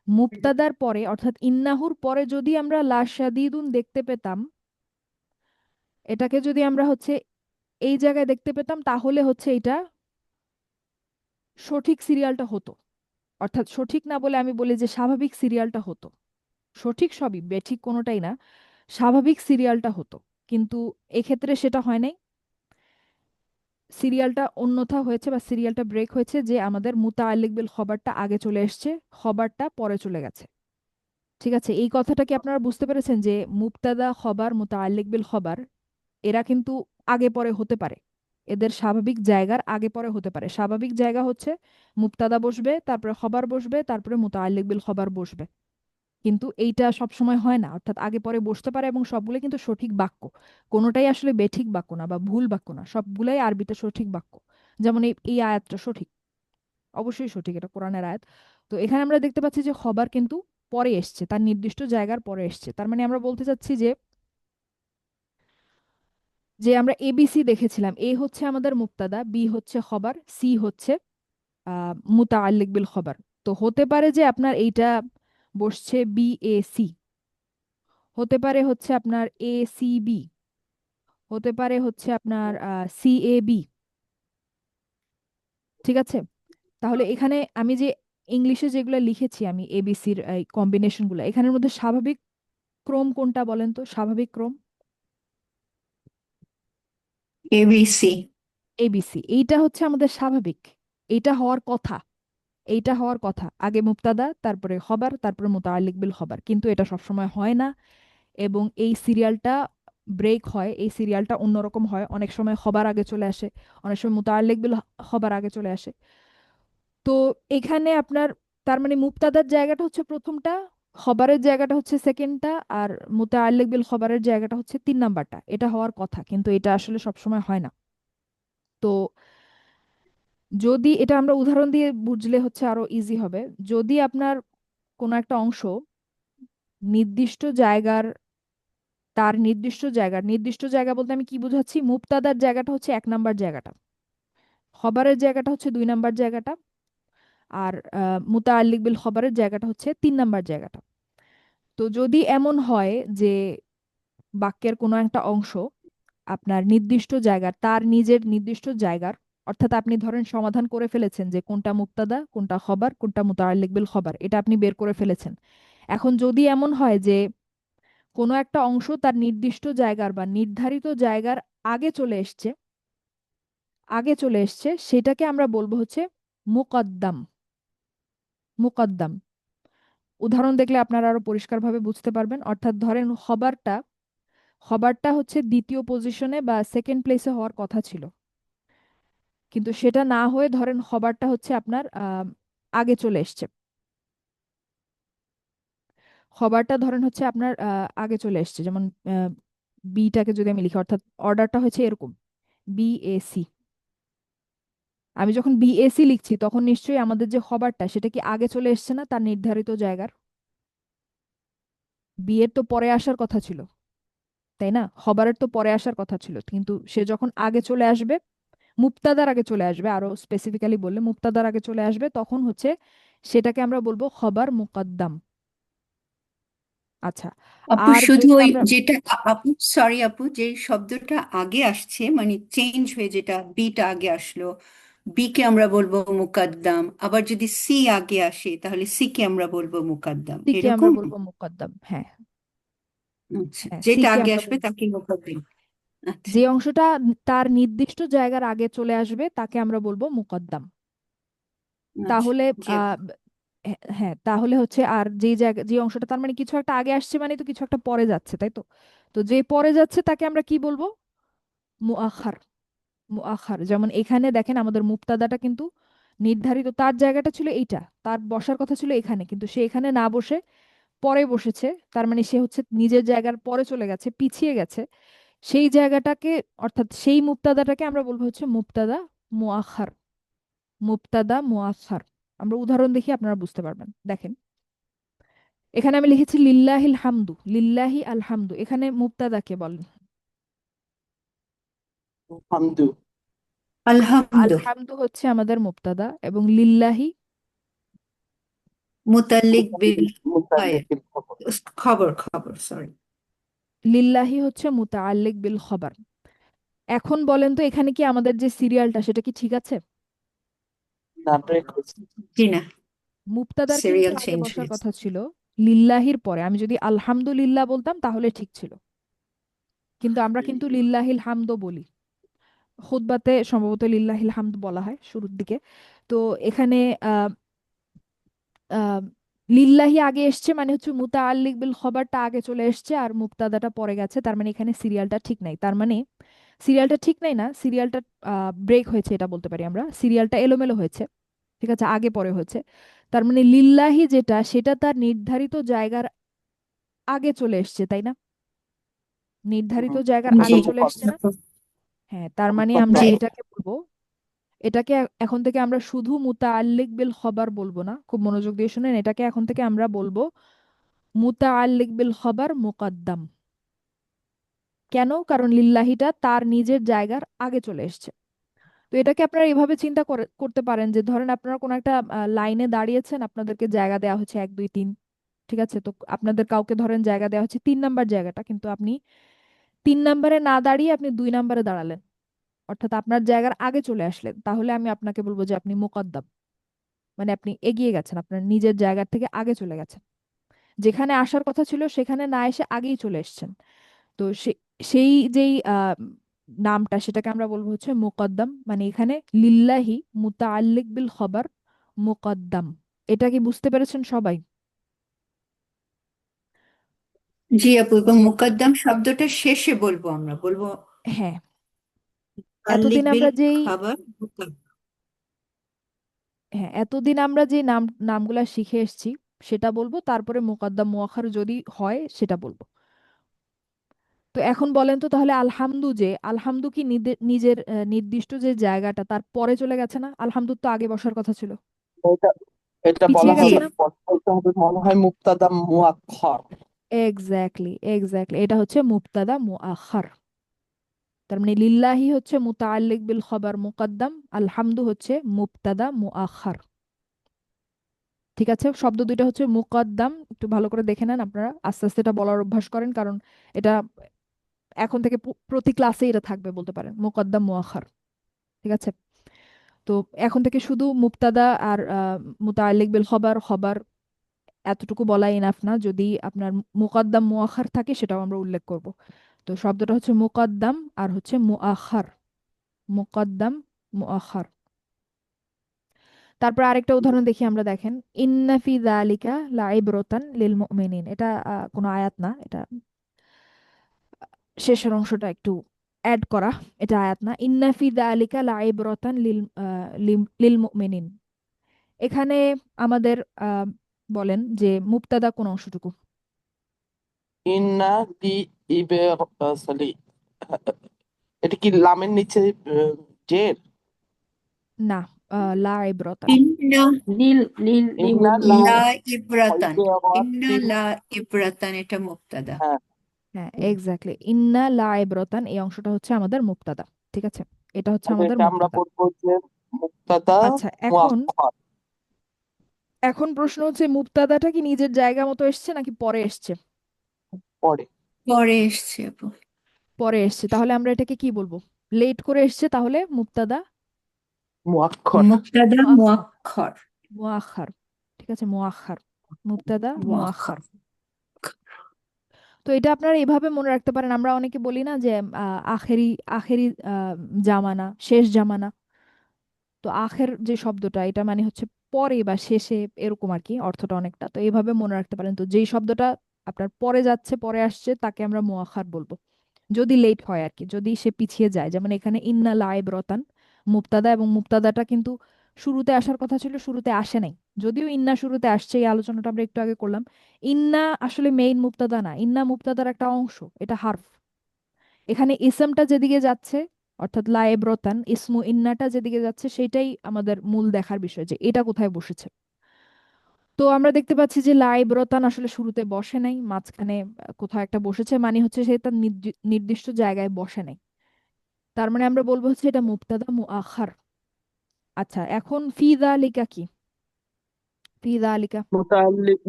মুবতাদার পরে অর্থাৎ ইন্নাহুর পরে যদি আমরা লা শাদীদুন দেখতে পেতাম, এটাকে যদি আমরা হচ্ছে এই জায়গায় দেখতে পেতাম, তাহলে হচ্ছে এটা সঠিক সিরিয়ালটা হতো। অর্থাৎ সঠিক না বলে আমি বলি যে স্বাভাবিক সিরিয়ালটা হতো। সঠিক সবই, বেঠিক কোনোটাই না, স্বাভাবিক সিরিয়ালটা হতো। কিন্তু এক্ষেত্রে সেটা হয় নাই। সিরিয়ালটা অন্যথা হয়েছে বা সিরিয়ালটা ব্রেক হয়েছে, যে আমাদের মুতাআল্লিক বিল খবরটা আগে চলে এসছে, খবরটা পরে চলে গেছে। ঠিক আছে, এই কথাটা কি আপনারা বুঝতে পেরেছেন যে মুবতাদা খবর মুতাআল্লিক বিল খবর এরা কিন্তু আগে পরে হতে পারে। এদের স্বাভাবিক জায়গার আগে পরে হতে পারে। স্বাভাবিক জায়গা হচ্ছে মুবতাদা বসবে, তারপরে খবর বসবে, তারপরে মুতাআল্লিক বিল খবর বসবে। কিন্তু এইটা সব সময় হয় না, অর্থাৎ আগে পরে বসতে পারে এবং সবগুলো কিন্তু সঠিক বাক্য। কোনোটাই আসলে বেঠিক বাক্য না বা ভুল বাক্য না, সবগুলাই আরবিতে সঠিক বাক্য। যেমন এই এই আয়াতটা সঠিক, অবশ্যই সঠিক, এটা কোরআনের আয়াত। তো এখানে আমরা দেখতে পাচ্ছি যে খবর কিন্তু পরে এসছে, তার নির্দিষ্ট জায়গার পরে এসছে। তার মানে আমরা বলতে চাচ্ছি যে যে আমরা এবিসি দেখেছিলাম, এ হচ্ছে আমাদের মুবতাদা, বি হচ্ছে খবর, সি হচ্ছে মুতাআল্লিক বিল খবর। তো হতে পারে যে আপনার এইটা বসছে বি এ সি, হতে পারে হচ্ছে আপনার এ সি বি, হতে পারে হচ্ছে আপনার সি এ বি। ঠিক আছে, তাহলে এখানে আমি যে ইংলিশে যেগুলো লিখেছি আমি এবিসির এই কম্বিনেশনগুলো, এখানের মধ্যে স্বাভাবিক ক্রম কোনটা বলেন তো? স্বাভাবিক ক্রম এবিসি। এবিসি, এইটা হচ্ছে আমাদের স্বাভাবিক, এইটা হওয়ার কথা। এইটা হওয়ার কথা আগে মুবতাদা, তারপরে খবর, তারপরে মুতাআল্লিক বিল খবর, কিন্তু এটা সবসময় হয় না। এবং এই সিরিয়ালটা ব্রেক হয়, এই সিরিয়ালটা অন্যরকম হয়। অনেক সময় খবর আগে চলে আসে, অনেক সময় মুতাআল্লিক বিল খবর আগে চলে আসে। তো এখানে আপনার তার মানে মুবতাদার জায়গাটা হচ্ছে প্রথমটা, খবরের জায়গাটা হচ্ছে সেকেন্ডটা, আর মুতাআল্লিক বিল খবরের জায়গাটা হচ্ছে 3 নাম্বারটা। এটা হওয়ার কথা, কিন্তু এটা আসলে সবসময় হয় না। তো যদি এটা আমরা উদাহরণ দিয়ে বুঝলে হচ্ছে আরো ইজি হবে। যদি আপনার কোনো একটা অংশ নির্দিষ্ট জায়গার, তার নির্দিষ্ট জায়গা বলতে আমি কি বোঝাচ্ছি, মুবতাদার জায়গাটা হচ্ছে 1 নাম্বার জায়গাটা, খবরের জায়গাটা হচ্ছে 2 নাম্বার জায়গাটা, আর মুতাআল্লিক বিল খবরের জায়গাটা হচ্ছে 3 নাম্বার জায়গাটা। তো যদি এমন হয় যে বাক্যের কোনো একটা অংশ আপনার নির্দিষ্ট জায়গার, তার নিজের নির্দিষ্ট জায়গার অর্থাৎ আপনি ধরেন সমাধান করে ফেলেছেন যে কোনটা মুবতাদা, কোনটা খবর, কোনটা মুতাআল্লিক বিল খবর, এটা আপনি বের করে ফেলেছেন। এখন যদি এমন হয় যে কোনো একটা অংশ তার নির্দিষ্ট জায়গার বা নির্ধারিত জায়গার আগে চলে এসছে, সেটাকে আমরা বলবো হচ্ছে মুকদ্দাম। মুকদ্দাম উদাহরণ দেখলে আপনারা আরো পরিষ্কারভাবে বুঝতে পারবেন। অর্থাৎ ধরেন খবরটা হচ্ছে দ্বিতীয় পজিশনে বা সেকেন্ড প্লেসে হওয়ার কথা ছিল, কিন্তু সেটা না হয়ে ধরেন খবরটা হচ্ছে আপনার আগে চলে এসছে। খবরটা ধরেন হচ্ছে আপনার আগে চলে এসছে, যেমন বিটাকে যদি আমি লিখি, অর্থাৎ অর্ডারটা হচ্ছে এরকম বিএসি। আমি যখন বিএসি লিখছি তখন নিশ্চয়ই আমাদের যে খবরটা সেটা কি আগে চলে এসছে না তার নির্ধারিত জায়গার? বি এর তো পরে আসার কথা ছিল, তাই না? খবরের তো পরে আসার কথা ছিল, কিন্তু সে যখন আগে চলে আসবে, মুবতাদার আগে চলে আসবে, আরো স্পেসিফিক্যালি বললে মুবতাদার আগে চলে আসবে, তখন হচ্ছে সেটাকে আমরা বলবো খবর মুকদ্দাম। আচ্ছা, আপু আর শুধু যদি ওই আমরা যেটা আপু সরি আপু, যে শব্দটা আগে আসছে মানে চেঞ্জ হয়ে, যেটা বিটা আগে আসলো, বি কে আমরা বলবো মুকাদ্দাম, আবার যদি সি আগে আসে তাহলে সি কে আমরা বলবো মুকাদ্দাম, সি কে আমরা এরকম? বলবো মুকদ্দাম, হ্যাঁ। আচ্ছা, হ্যাঁ, সি যেটা কে আগে আমরা আসবে বলবো, তাকে মুকাদ্দাম। আচ্ছা যে অংশটা তার নির্দিষ্ট জায়গার আগে চলে আসবে তাকে আমরা বলবো মুকদ্দাম। আচ্ছা। তাহলে জি আপু। আহ হ্যাঁ, তাহলে হচ্ছে আর যে জায়গা যে অংশটা তার মানে কিছু একটা আগে আসছে মানে তো কিছু একটা পরে যাচ্ছে, তাই তো? তো যে পরে যাচ্ছে তাকে আমরা কি বলবো? মুআখার। মুআখার, যেমন এখানে দেখেন আমাদের মুবতাদাটা কিন্তু নির্ধারিত, তার জায়গাটা ছিল এইটা, তার বসার কথা ছিল এখানে, কিন্তু সে এখানে না বসে পরে বসেছে, তার মানে সে হচ্ছে নিজের জায়গার পরে চলে গেছে, পিছিয়ে গেছে। সেই জায়গাটাকে, অর্থাৎ সেই মুবতাদাটাকে আমরা বলবো হচ্ছে মুবতাদা মুআখার। মুবতাদা মুআখার। আমরা উদাহরণ দেখি, আপনারা বুঝতে পারবেন। দেখেন, এখানে আমি লিখেছি লিল্লাহিল হামদু, লিল্লাহি আল হামদু, এখানে মুবতাদাকে বলেন। হামদু। আলহামদু আলহামদু হচ্ছে আমাদের মুবতাদা এবং লিল্লাহি, মুতাল্লিক বিল হয়, মুতাল্লিকিল খবর। খবর খবর সরি। লিল্লাহি হচ্ছে মুতাআল্লিক বিল খবর। এখন বলেন তো এখানে কি আমাদের যে সিরিয়ালটা সেটা কি ঠিক আছে? না, ব্রেক হচ্ছে। জি না, মুবতাদার কিন্তু সিরিয়াল আগে চেঞ্জ বসার হয়েছে। কথা ছিল লিল্লাহির পরে। আমি যদি আলহামদুলিল্লাহ বলতাম তাহলে ঠিক ছিল, কিন্তু আমরা কিন্তু লিল্লাহিল হামদো বলি। খুতবাতে সম্ভবত লিল্লাহিল হামদ বলা হয় শুরুর দিকে। তো এখানে আহ আহ লিল্লাহি আগে এসছে মানে হচ্ছে মুতাআল্লিক বিল খবরটা আগে চলে এসছে আর মুবতাদাটা পরে গেছে, তার মানে এখানে সিরিয়ালটা ঠিক নাই। তার মানে সিরিয়ালটা ঠিক নাই না, সিরিয়ালটা ব্রেক হয়েছে, এটা বলতে পারি আমরা। সিরিয়ালটা এলোমেলো হয়েছে, ঠিক আছে, আগে পরে হয়েছে। তার মানে লিল্লাহি যেটা সেটা তার নির্ধারিত জায়গার আগে চলে এসছে, তাই না? নির্ধারিত জায়গার জি আগে চলে এসছে না? আপু। হ্যাঁ, তার মানে আমরা জি এটাকে বলবো, এটাকে এখন থেকে আমরা শুধু মুতাআল্লিক বিল খবর বলবো না, খুব মনোযোগ দিয়ে শুনেন, এটাকে এখন থেকে আমরা বলবো মুতাআল্লিক বিল খবর মুকদ্দাম। কেন? কারণ লিল্লাহিটা তার নিজের জায়গার আগে চলে এসছে। তো এটাকে আপনারা এভাবে চিন্তা করতে পারেন যে ধরেন আপনারা কোনো একটা লাইনে দাঁড়িয়েছেন, আপনাদেরকে জায়গা দেওয়া হচ্ছে 1 2 3, ঠিক আছে? তো আপনাদের কাউকে ধরেন জায়গা দেওয়া হচ্ছে 3 নাম্বার জায়গাটা, কিন্তু আপনি 3 নাম্বারে না দাঁড়িয়ে আপনি 2 নাম্বারে দাঁড়ালেন, অর্থাৎ আপনার জায়গার আগে চলে আসলেন, তাহলে আমি আপনাকে বলবো যে আপনি মুকদ্দাম। মানে আপনি এগিয়ে গেছেন, আপনার নিজের জায়গা থেকে আগে চলে গেছেন, যেখানে আসার কথা ছিল সেখানে না এসে আগেই চলে এসেছেন। তো সেই যেই নামটা সেটাকে আমরা বলবো হচ্ছে মুকদ্দাম। মানে এখানে লিল্লাহি মুতাআল্লিক বিল খবর মুকদ্দাম। এটা কি বুঝতে পেরেছেন সবাই? জি আপু, এবং মুকদ্দম শব্দটা শেষে বলবো, আমরা বলবো হ্যাঁ, মুতাল্লিক এতদিন বিল আমরা যেই খাবার। এতদিন আমরা যে নামগুলা শিখে এসেছি সেটা বলবো, তারপরে মুকদ্দাম মুআখার যদি হয় সেটা বলবো। তো এখন বলেন তো তাহলে আলহামদু, যে আলহামদু কি নিজের নির্দিষ্ট যে জায়গাটা তার পরে চলে গেছে না? আলহামদুর তো আগে বসার কথা ছিল, এটা এটা বলা পিছিয়ে জি গেছে হবে, না? বলতে হবে মনে হয় মুক্তাদা মুআক্ষর। এক্স্যাক্টলি, এক্স্যাক্টলি, এটা হচ্ছে মুবতাদা মুআখার। তার মানে লিল্লাহি হচ্ছে মুতাআল্লিক বিল খবর মুকদ্দাম, আলহামদু হচ্ছে মুবতাদা মুআখার। ঠিক আছে, শব্দ দুইটা হচ্ছে মুকদ্দাম। একটু ভালো করে দেখে নেন আপনারা, আস্তে আস্তে এটা বলার অভ্যাস করেন, কারণ এটা এখন থেকে প্রতি ক্লাসে এটা থাকবে বলতে পারেন, মুকদ্দাম মুআখার। ঠিক আছে? তো এখন থেকে শুধু মুবতাদা আর মুতাআল্লিক বিল খবর খবর এতটুকু বলা ইনাফ না, যদি আপনার মুকদ্দাম মুআখার থাকে সেটাও আমরা উল্লেখ করব। তো শব্দটা হচ্ছে মুকদ্দাম আর হচ্ছে মুআখার। মুকদ্দাম মুআখার। তারপর আরেকটা উদাহরণ দেখি আমরা, দেখেন ইন্না ফি যালিকা লাইব্রাতান লিল মুমিনিন। এটা কোনো আয়াত না, এটা শেষের অংশটা একটু অ্যাড করা, এটা আয়াত না। ইন্না ফি যালিকা লাইব্রাতান লিল মুমিনিন। এখানে আমাদের বলেন যে মুবতাদা কোন অংশটুকু? ইন্না লি ইবের সরি, এটা কি লামের নিচে জের? না, লা ইব্রতান। ইন্না ইন্না লা লা ইব্রাতান। ইন্না ইবেরাতিন। লা ইব্রাতান এটা মুবতাদা। হ্যাঁ, হ্যাঁ, এক্স্যাক্টলি, ইন্না লা ইব্রতান এই অংশটা হচ্ছে আমাদের মুবতাদা। ঠিক আছে, এটা হচ্ছে তাহলে আমাদের এটা আমরা মুবতাদা। বলবো যে মুক্তাদা আচ্ছা, এখন মুআক্খার। এখন প্রশ্ন হচ্ছে মুবতাদাটা কি নিজের জায়গা মতো এসছে নাকি পরে এসছে? পরে পরে এসছে আপু। পরে এসছে, তাহলে আমরা এটাকে কি বলবো? লেট করে এসছে, তাহলে মুবতাদা মুআক্খার। মুবতাদা মুআখার। মুআক্ষর। মুআখার। ঠিক আছে, মুআখার। মুবতাদা মুআখার। মুআক্ষর। তো এটা আপনারা এভাবে মনে রাখতে পারেন। আমরা অনেকে বলি না যে আখেরি আখেরি জামানা, শেষ জামানা। তো আখের যে শব্দটা, এটা মানে হচ্ছে পরে বা শেষে, এরকম আর কি অর্থটা অনেকটা। তো এইভাবে মনে রাখতে পারেন। তো যেই শব্দটা আপনার পরে যাচ্ছে, পরে আসছে, তাকে আমরা মুআখার বলবো, যদি লেট হয় আর কি, যদি সে পিছিয়ে যায়। যেমন এখানে ইন্না লাইব্রতান মুবতাদা, এবং মুবতাদাটা কিন্তু শুরুতে আসার কথা ছিল, শুরুতে আসে নাই। যদিও ইন্না শুরুতে আসছে, এই আলোচনাটা আমরা একটু আগে করলাম। ইন্না আসলে মেইন মুবতাদা না, ইন্না মুবতাদার একটা অংশ, এটা হার্ফ। এখানে ইসমটা যেদিকে যাচ্ছে, অর্থাৎ লাইব্রতান ইসমু ইন্নাটা যেদিকে যাচ্ছে, সেটাই আমাদের মূল দেখার বিষয়, যে এটা কোথায় বসেছে। তো আমরা দেখতে পাচ্ছি যে লাইব্রতান আসলে শুরুতে বসে নাই, মাঝখানে কোথাও একটা বসেছে, মানে হচ্ছে সে তার নির্দিষ্ট জায়গায় বসে নাই। তার মানে আমরা বলবো হচ্ছে এটা মুবতাদা মুআখার। আচ্ছা, এখন ফি যালিকা কি? ফি যালিকা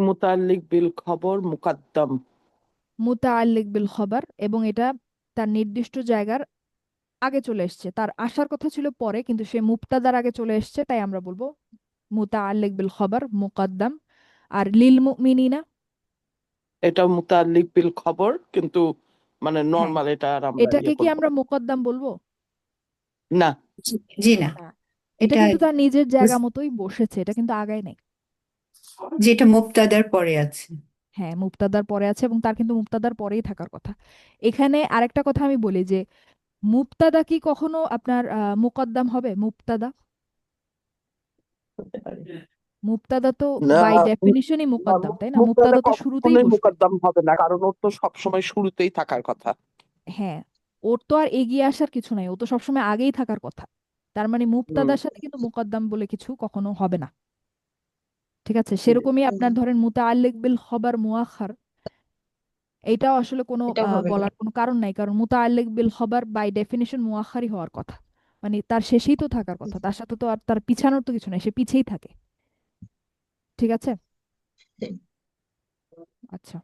মুতাআল্লিক বিল খবর মুকাদ্দাম। মুতাআল্লিক বিল খবর, এবং এটা তার নির্দিষ্ট জায়গার আগে চলে এসেছে। তার আসার কথা ছিল পরে, কিন্তু সে মুবতাদার আগে চলে এসেছে, তাই আমরা বলবো মুতাআল্লিক বিল খবর মুকাদ্দাম। আর লিল মুমিনিনা, এটা মুতাআল্লিক বিল খবর, কিন্তু মানে হ্যাঁ, নর্মাল, এটা আর আমরা এটাকে ইয়ে কি করবো আমরা না। মুকদ্দাম বলবো? না, জি জি না। না, এটা এটা কিন্তু তার নিজের জায়গা মতোই বসেছে, এটা কিন্তু আগায় নেই। যেটা মুবতাদার পরে আছে। হ্যাঁ, মুবতাদার পরে আছে, এবং তার কিন্তু মুবতাদার পরেই থাকার কথা। এখানে আরেকটা কথা আমি বলি যে মুবতাদা কি কখনো আপনার মুকদ্দাম হবে? মুবতাদা, মুবতাদা তো না, বাই ডেফিনিশনই না, মুকদ্দাম, তাই না? মুবতাদা মুবতাদা তো শুরুতেই কখনোই বসবে। মুকাদ্দাম হবে না, কারণ ওর তো সবসময় শুরুতেই থাকার কথা। হ্যাঁ, ওর তো আর এগিয়ে আসার কিছু নাই, ও তো সবসময় আগেই থাকার কথা। তার মানে হুম। মুবতাদার সাথে কিন্তু মুকদ্দাম বলে কিছু কখনো হবে না। ঠিক আছে, সেরকমই আপনার ধরেন মুতাআল্লিক বিল খবর মুআখার, এইটাও আসলে কোনো এটাও হবে না। বলার কোনো কারণ নাই, কারণ মুতাআল্লিক বিল খবর বাই ডেফিনিশন মুআখারই হওয়ার কথা। মানে তার শেষেই তো থাকার কথা, তার সাথে তো আর তার পিছানোর তো কিছু নাই, সে পিছেই থাকে। ঠিক আছে। আচ্ছা,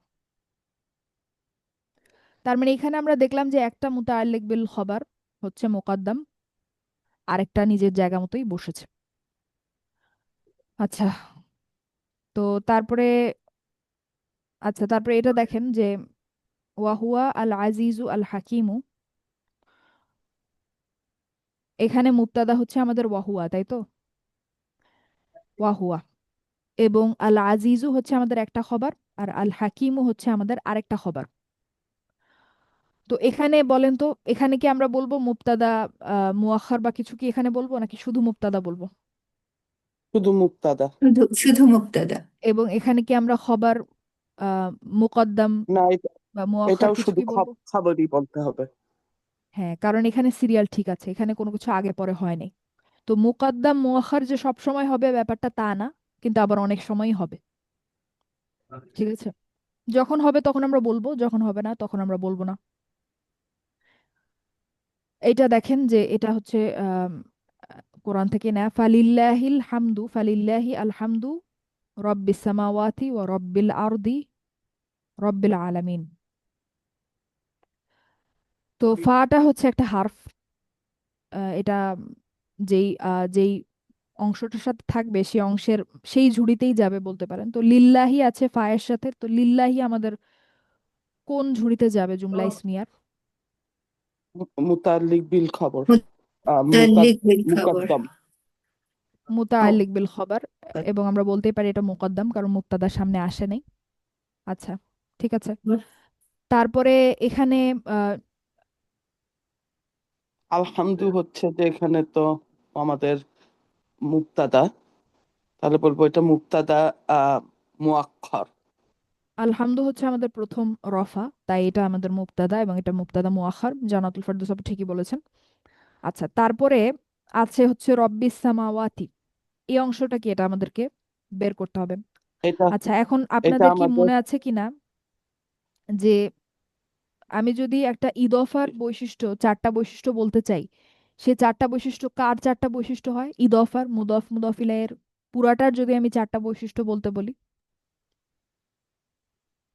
তার মানে এখানে আমরা দেখলাম যে একটা মুতাআল্লিক বিল খবর হচ্ছে মুকদ্দাম, আরেকটা নিজের জায়গা মতোই বসেছে। আচ্ছা, তো তারপরে, আচ্ছা তারপরে এটা দেখেন যে ওয়াহুয়া আল আজিজু আল হাকিমু। এখানে মুবতাদা হচ্ছে আমাদের ওয়াহুয়া, তাই তো? ওয়াহুয়া। এবং আল আজিজু হচ্ছে আমাদের একটা খবর, আর আল হাকিমু হচ্ছে আমাদের আরেকটা খবর। তো এখানে বলেন তো, এখানে কি আমরা বলবো মুবতাদা মুআখার বা কিছু কি এখানে বলবো, নাকি শুধু মুবতাদা বলবো? শুধু মুক্তাদা। শুধু শুধু মুবতাদা। এবং এখানে কি আমরা খবর আহ মুকদ্দাম না, বা মুআখার এটাও কিছু শুধু কি বলবো? খবরই বলতে হবে। হ্যাঁ, কারণ এখানে সিরিয়াল ঠিক আছে, এখানে কোনো কিছু আগে পরে হয়নি। তো মুকদ্দাম মুআখার যে সব সময় হবে ব্যাপারটা তা না, কিন্তু আবার অনেক সময়ই হবে। ঠিক আছে, যখন হবে তখন আমরা বলবো, যখন হবে না তখন আমরা বলবো না। এইটা দেখেন যে এটা হচ্ছে কোরআন থেকে নেয়া, ফালিল্লাহিল হামদু, ফালিল্লাহি আলহামদু রব্বিস সামাওয়াতি ওয়া রব্বিল আরদি রব্বিল আলামিন। তো ফাটা হচ্ছে একটা হার্ফ, এটা যেই অংশটার সাথে থাকবে সেই অংশের সেই ঝুড়িতেই যাবে বলতে পারেন। তো লিল্লাহি আছে ফায়ের সাথে, তো লিল্লাহি আমাদের কোন ঝুড়িতে যাবে জুমলা ইসমিয়ার? মুতাল্লিক বিল খবর। মুতাল্লিক বিল খবর। মুকদ্দম। মুতাআল্লিক বিল খবর, এবং আমরা বলতেই পারি এটা মুকদ্দম কারণ মুবতাদার সামনে আসে নাই। আচ্ছা, ঠিক আছে। তারপরে এখানে আহ, আলহামদু হচ্ছে যে এখানে তো আমাদের মুক্তাদা, তাহলে বলবো এটা মুক্তাদা মুআক্খার। আলহামদু হচ্ছে আমাদের প্রথম রফা, তাই এটা আমাদের মুবতাদা এবং এটা মুবতাদা মুআখার। জানাতুল ফেরদৌস আপনি ঠিকই বলেছেন। আচ্ছা, তারপরে আছে হচ্ছে রব্বিস সামাওয়াতি, এই অংশটা কি, এটা আমাদেরকে বের করতে হবে। এটা আচ্ছা, এখন এটা আপনাদের কি আমাদের মনে আছে কিনা যে আমি যদি একটা ইদফার বৈশিষ্ট্য, চারটা বৈশিষ্ট্য বলতে চাই, সে চারটা বৈশিষ্ট্য কার চারটা বৈশিষ্ট্য হয়? ইদফার, মুদফ, মুদফ ইলাইহির পুরাটার যদি আমি চারটা বৈশিষ্ট্য বলতে বলি।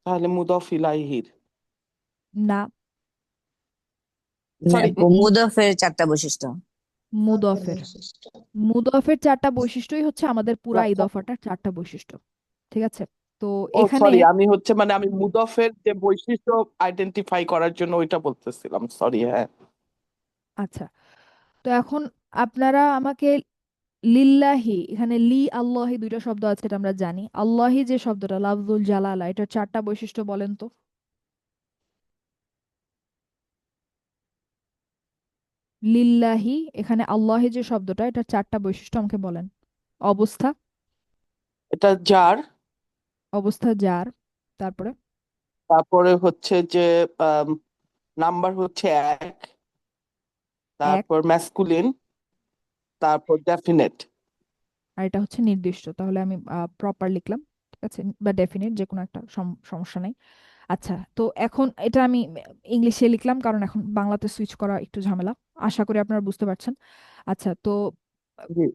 তাহলে মুদফ ইলাইহির, না, না সরি আপু, মুদফের চারটা বৈশিষ্ট্য। মুদফের মুদফের চারটা বৈশিষ্ট্যই হচ্ছে আমাদের পুরা ইদফাটার চারটা বৈশিষ্ট্য। ঠিক আছে, তো ও এখানে সরি, আমি হচ্ছে মানে আমি মুদফের যে বৈশিষ্ট্য আইডেন্টিফাই করার জন্য ওইটা বলতেছিলাম, সরি। হ্যাঁ, আচ্ছা, তো এখন আপনারা আমাকে লিল্লাহি, এখানে লি আল্লাহি দুইটা শব্দ আছে এটা আমরা জানি। আল্লাহি যে শব্দটা লাফজুল জালালা, এটার চারটা বৈশিষ্ট্য বলেন তো। লিল্লাহি, এখানে আল্লাহি যে শব্দটা, এটার চারটা বৈশিষ্ট্য আমাকে বলেন। অবস্থা, এটা যার, অবস্থা যার, তারপরে তারপরে হচ্ছে যে নাম্বার হচ্ছে এক, এক, তারপর ম্যাসকুলিন, তারপর ডেফিনেট। আর এটা হচ্ছে নির্দিষ্ট, তাহলে আমি প্রপার লিখলাম, ঠিক আছে, বা ডেফিনিট, যে কোনো একটা সমস্যা নেই। আচ্ছা, তো এখন এটা আমি ইংলিশে লিখলাম কারণ এখন বাংলাতে সুইচ করা একটু ঝামেলা। আশা করি আপনারা বুঝতে পারছেন। আচ্ছা, তো জি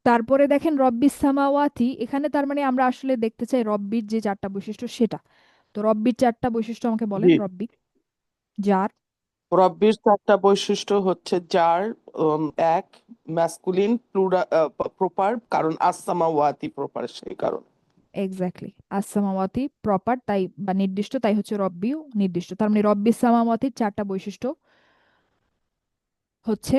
তারপরে দেখেন রব্বিস সামাওয়াতি, এখানে তার মানে আমরা আসলে দেখতে চাই রব্বির যে চারটা বৈশিষ্ট্য সেটা। তো রব্বির চারটা বৈশিষ্ট্য আমাকে বলেন। জি রব্বি যার, রব্বির চারটা বৈশিষ্ট্য হচ্ছে যার, এক, ম্যাসকুলিন, প্রপার, কারণ আসামা ওয়াতি প্রপার, সেই কারণ। এক্স্যাক্টলি, আসসামাওয়াতি প্রপার, তাই বা নির্দিষ্ট, তাই হচ্ছে রব্বিও নির্দিষ্ট। তার মানে রব্বিস সামাওয়াতির চারটা বৈশিষ্ট্য হচ্ছে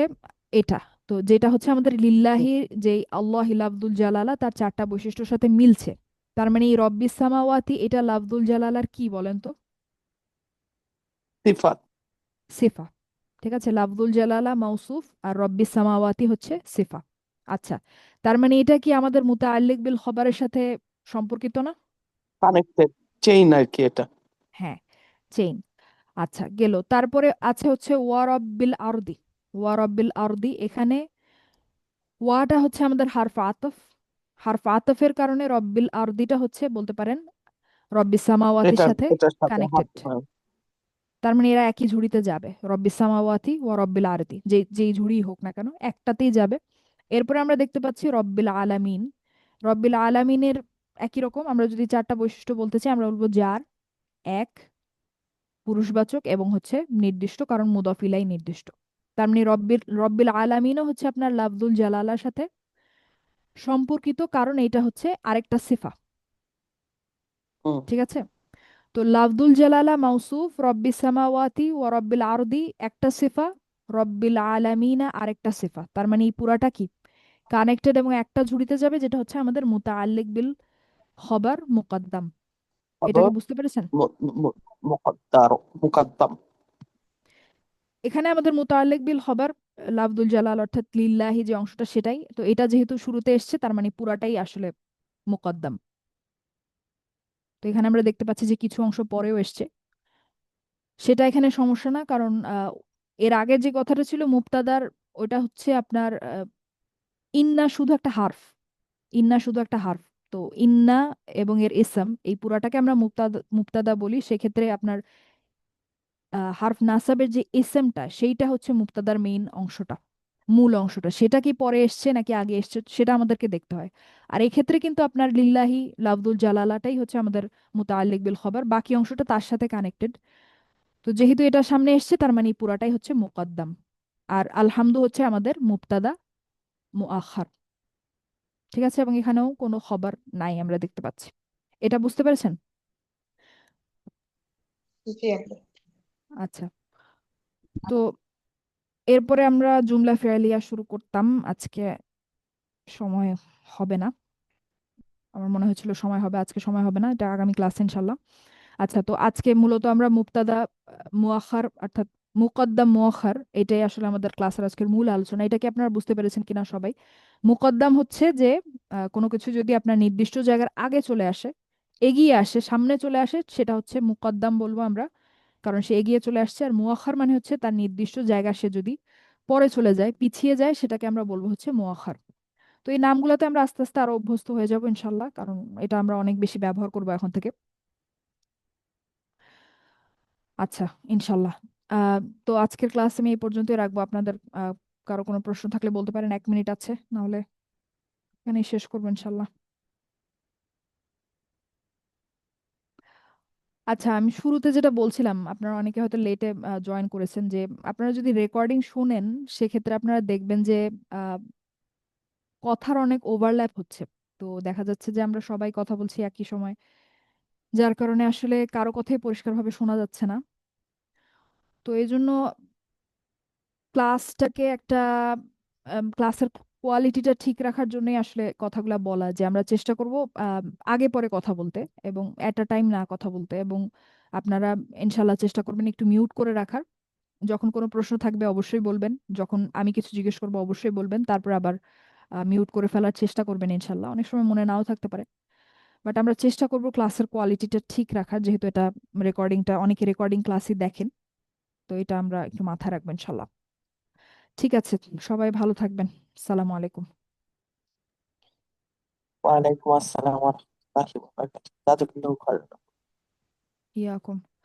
এটা। তো যেটা হচ্ছে আমাদের লিল্লাহির যে আল্লাহ লাফদুল জালালা, তার চারটা বৈশিষ্ট্যের সাথে মিলছে। তার মানে এই রব্বিস সামাওয়াতি এটা লাফদুল জালালার কি বলেন তো? সিফাত। সিফা। ঠিক আছে, লাফদুল জালালা মাউসুফ আর রব্বিস সামাওয়াতি হচ্ছে সিফা। আচ্ছা, তার মানে এটা কি আমাদের মুতাআল্লিক বিল খবরের সাথে সম্পর্কিত না? কানেক্টেড চেইন আর কি এটা। হ্যাঁ, চেইন। আচ্ছা, গেল। তারপরে আছে হচ্ছে ওয়া রব্বিল আরদি। ওয়া রব্বিল আরদি, এখানে ওয়াটা হচ্ছে আমাদের হারফ আতফ। হারফ আতফের কারণে রব্বিল আরদিটা হচ্ছে বলতে পারেন রব্বিস সামাওয়াতির এটা সাথে এটার সাথে হাত। কানেক্টেড। তার মানে এরা একই ঝুড়িতে যাবে, রব্বিস সামাওয়াতি ওয়া রব্বিল আরদি, যেই ঝুড়ি হোক না কেন একটাতেই যাবে। এরপরে আমরা দেখতে পাচ্ছি রব্বিল আলামিন। রব্বিল আলামিনের একই রকম, আমরা যদি চারটা বৈশিষ্ট্য বলতে চাই আমরা বলবো যার, এক, পুরুষবাচক এবং হচ্ছে নির্দিষ্ট কারণ মুদাফ ইলাই নির্দিষ্ট। তার মানে রব্বিল আলামিনও হচ্ছে আপনার লাফজুল জালালার সাথে সম্পর্কিত কারণ এইটা হচ্ছে আরেকটা সিফা। হুম। ঠিক আছে, তো লাফদুল জালালা মাউসুফ, রব্বিস সামাওয়াতি ওয়া রব্বিল আরদি একটা সিফা, রব্বিল আলামিনা আরেকটা সিফা। তার মানে এই পুরাটা কি কানেক্টেড এবং একটা ঝুড়িতে যাবে, যেটা হচ্ছে আমাদের মুতাআল্লিক বিল খবর মুকদ্দাম। এটা কি খবর বুঝতে পেরেছেন? মুকদ্দার, মুকদ্দম। এখানে আমাদের মুতাআল্লিক বিল খবর লাফদুল জালাল অর্থাৎ লিল্লাহি যে অংশটা সেটাই, তো এটা যেহেতু শুরুতে এসছে তার মানে পুরাটাই আসলে মুকদ্দাম। তো এখানে আমরা দেখতে পাচ্ছি যে কিছু অংশ পরেও এসছে, সেটা এখানে সমস্যা না, কারণ এর আগের যে কথাটা ছিল মুবতাদার, ওটা হচ্ছে আপনার ইন্না শুধু একটা হার্ফ। ইন্না শুধু একটা হার্ফ। তো ইন্না এবং এর ইসম, এই পুরাটাকে আমরা মুবতাদা মুবতাদা বলি। সেক্ষেত্রে আপনার হার্ফ নাসাবের যে ইসমটা সেইটা হচ্ছে মুবতাদার মেইন অংশটা, মূল অংশটা। সেটা কি পরে এসছে নাকি আগে এসছে সেটা আমাদেরকে দেখতে হয়। আর এক্ষেত্রে কিন্তু আপনার লিল্লাহি লাফদুল জালালাটাই হচ্ছে আমাদের মুতাআল্লিক বিল খবর, বাকি অংশটা তার সাথে কানেক্টেড। তো যেহেতু এটা সামনে এসছে তার মানে এই পুরাটাই হচ্ছে মুকদ্দম। আর আলহামদু হচ্ছে আমাদের মুবতাদা মুআখার। ঠিক আছে, এবং এখানেও কোনো খবর নাই আমরা দেখতে পাচ্ছি। এটা বুঝতে পেরেছেন? জি আপু। আচ্ছা, তো এরপরে আমরা জুমলা ফেয়ালিয়া শুরু করতাম। আজকে সময় হবে না, আমার মনে হয়েছিল সময় হবে, আজকে সময় হবে না, এটা আগামী ক্লাসে ইনশাল্লাহ। আচ্ছা, তো আজকে মূলত আমরা মুবতাদা মুআখার অর্থাৎ মুকদ্দাম মুআখার, এটাই আসলে আমাদের ক্লাসের আজকের মূল আলোচনা। এটা কি আপনারা বুঝতে পেরেছেন কিনা সবাই? মুকদ্দাম হচ্ছে যে কোনো কিছু যদি আপনার নির্দিষ্ট জায়গার আগে চলে আসে, এগিয়ে আসে, সামনে চলে আসে, সেটা হচ্ছে মুকদ্দাম বলবো আমরা, কারণ সে এগিয়ে চলে আসছে। আর মুআখার মানে হচ্ছে তার নির্দিষ্ট জায়গা সে যদি পরে চলে যায়, পিছিয়ে যায়, সেটাকে আমরা বলবো হচ্ছে মুআখার। তো এই নামগুলোতে আমরা আস্তে আস্তে আরো অভ্যস্ত হয়ে যাবো ইনশাল্লাহ, কারণ এটা আমরা অনেক বেশি ব্যবহার করবো এখন থেকে। আচ্ছা, ইনশাল্লাহ। তো আজকের ক্লাস আমি এই পর্যন্তই রাখবো। আপনাদের কারো কোনো প্রশ্ন থাকলে বলতে পারেন, 1 মিনিট আছে, নাহলে এখানেই শেষ করবো ইনশাল্লাহ। আচ্ছা, আমি শুরুতে যেটা বলছিলাম, আপনারা অনেকে হয়তো লেটে জয়েন করেছেন, যে আপনারা যদি রেকর্ডিং শুনেন সেক্ষেত্রে আপনারা দেখবেন যে আহ, কথার অনেক ওভারল্যাপ হচ্ছে। তো দেখা যাচ্ছে যে আমরা সবাই কথা বলছি একই সময়, যার কারণে আসলে কারো কথাই পরিষ্কারভাবে শোনা যাচ্ছে না। তো এই জন্য ক্লাসটাকে একটা ক্লাসের কোয়ালিটিটা ঠিক রাখার জন্যই আসলে কথাগুলো বলা, যে আমরা চেষ্টা করব আগে পরে কথা বলতে এবং এট আ টাইম না কথা বলতে। এবং আপনারা ইনশাল্লাহ চেষ্টা করবেন একটু মিউট করে রাখার। যখন কোনো প্রশ্ন থাকবে অবশ্যই বলবেন, যখন আমি কিছু জিজ্ঞেস করবো অবশ্যই বলবেন, তারপর আবার মিউট করে ফেলার চেষ্টা করবেন ইনশাল্লাহ। অনেক সময় মনে নাও থাকতে পারে, বাট আমরা চেষ্টা করব ক্লাসের কোয়ালিটিটা ঠিক রাখার, যেহেতু এটা রেকর্ডিংটা অনেকে রেকর্ডিং ক্লাসই দেখেন। তো এটা আমরা একটু মাথায় রাখবেন ইনশাল্লাহ। ঠিক আছে, সবাই ভালো থাকবেন। সালামু আলাইকুম। ওয়ালাইকুম আসসালাম ওয়া রাহমাতুল্লাহি ওয়া বারাকাতুহু। জাযাকাল্লাহু খাইরান। ইয়াকুম।